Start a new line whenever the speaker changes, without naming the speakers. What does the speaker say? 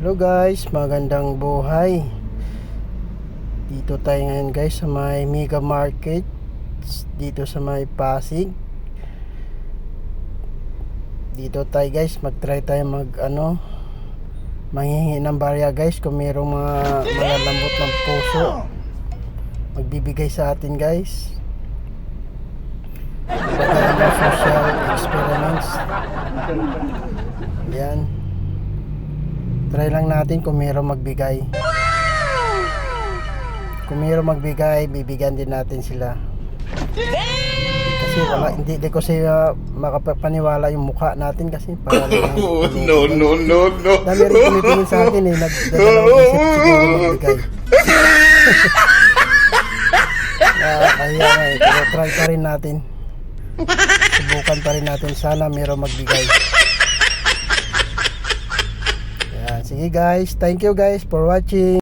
Hello guys, magandang buhay. Dito tayo ngayon guys sa may Mega Market, dito sa may Pasig. Dito tayo guys, mag-try tayo manghihingi ng barya guys. Kung mayroong mga malalambot ng puso, magbibigay sa atin guys. Mga social experiments. Yan. Try lang natin kung mayroong magbigay. Kung mayroong magbigay, bibigyan din natin sila. Kasi wala, hindi ko siya makapaniwala yung mukha natin kasi parang
no.
dami rin tumitingin sa akin nagdadalawang isip siguro magbigay. Kaya try pa rin natin, subukan pa rin natin, sana mayroong magbigay. Sige guys, thank you guys for watching.